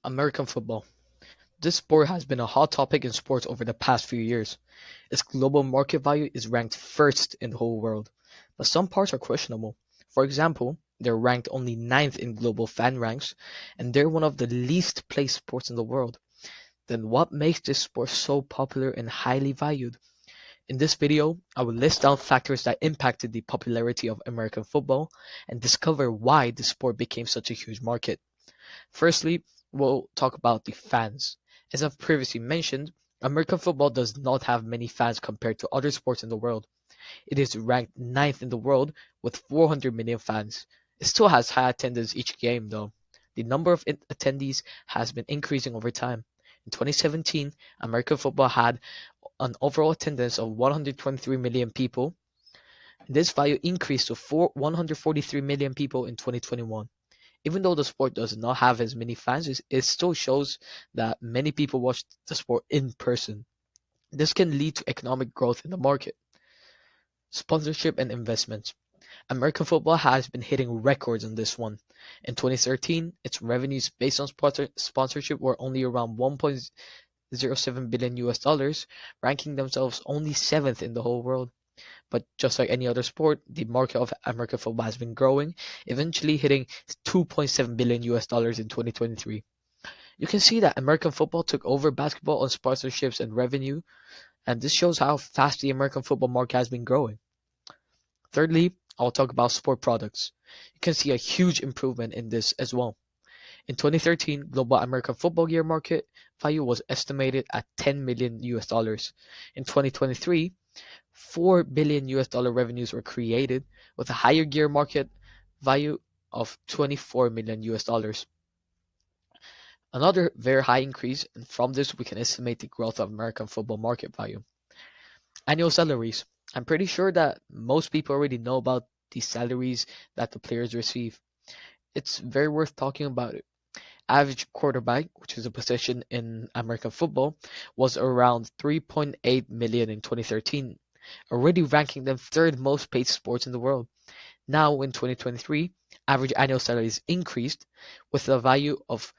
American football. This sport has been a hot topic in sports over the past few years. Its global market value is ranked first in the whole world, but some parts are questionable. For example, they're ranked only ninth in global fan ranks, and they're one of the least played sports in the world. Then what makes this sport so popular and highly valued? In this video, I will list down factors that impacted the popularity of American football and discover why the sport became such a huge market. Firstly, we'll talk about the fans. As I've previously mentioned, American football does not have many fans compared to other sports in the world. It is ranked ninth in the world with 400 million fans. It still has high attendance each game though. The number of attendees has been increasing over time. In 2017, American football had an overall attendance of 123 million people. This value increased to 143 million people in 2021. Even though the sport does not have as many fans, it still shows that many people watch the sport in person. This can lead to economic growth in the market. Sponsorship and investments. American football has been hitting records on this one. In 2013, its revenues based on sponsorship were only around 1.07 billion US dollars, ranking themselves only seventh in the whole world. But just like any other sport, the market of American football has been growing, eventually hitting 2.7 billion US dollars in 2023. You can see that American football took over basketball on sponsorships and revenue, and this shows how fast the American football market has been growing. Thirdly, I'll talk about sport products. You can see a huge improvement in this as well. In 2013, global American football gear market value was estimated at 10 million US dollars. In 2023, 4 billion US dollar revenues were created with a higher gear market value of 24 million US dollars. Another very high increase, and from this we can estimate the growth of American football market value. Annual salaries. I'm pretty sure that most people already know about the salaries that the players receive. It's very worth talking about it. Average quarterback, which is a position in American football, was around 3.8 million in 2013, already ranking them third most paid sports in the world. Now in 2023, average annual salaries increased with a value of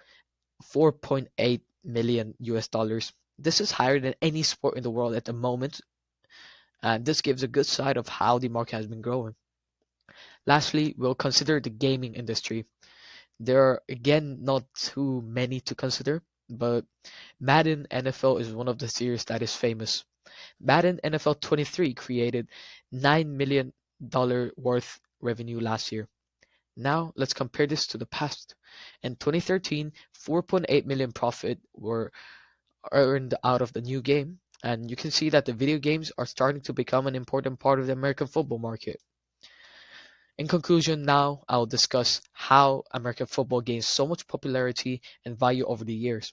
4.8 million US dollars. This is higher than any sport in the world at the moment, and this gives a good side of how the market has been growing. Lastly, we'll consider the gaming industry. There are again not too many to consider, but Madden NFL is one of the series that is famous. Madden NFL 23 created $9 million worth revenue last year. Now let's compare this to the past. In 2013, 4.8 million profit were earned out of the new game, and you can see that the video games are starting to become an important part of the American football market. In conclusion, now I'll discuss how American football gained so much popularity and value over the years.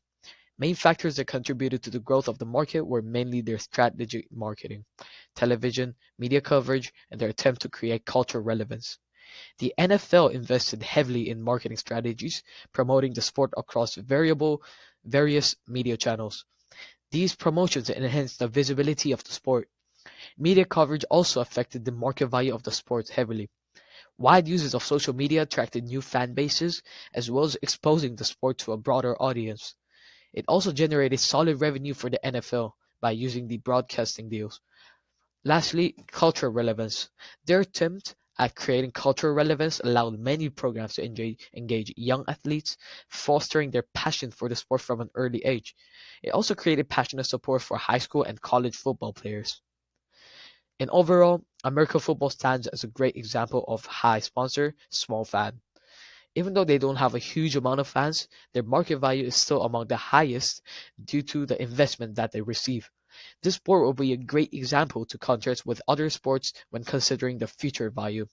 Main factors that contributed to the growth of the market were mainly their strategic marketing, television, media coverage, and their attempt to create cultural relevance. The NFL invested heavily in marketing strategies, promoting the sport across various media channels. These promotions enhanced the visibility of the sport. Media coverage also affected the market value of the sport heavily. Wide uses of social media attracted new fan bases, as well as exposing the sport to a broader audience. It also generated solid revenue for the NFL by using the broadcasting deals. Lastly, cultural relevance. Their attempt at creating cultural relevance allowed many programs to engage young athletes, fostering their passion for the sport from an early age. It also created passionate support for high school and college football players. And overall, American football stands as a great example of high sponsor, small fan. Even though they don't have a huge amount of fans, their market value is still among the highest due to the investment that they receive. This sport will be a great example to contrast with other sports when considering the future value.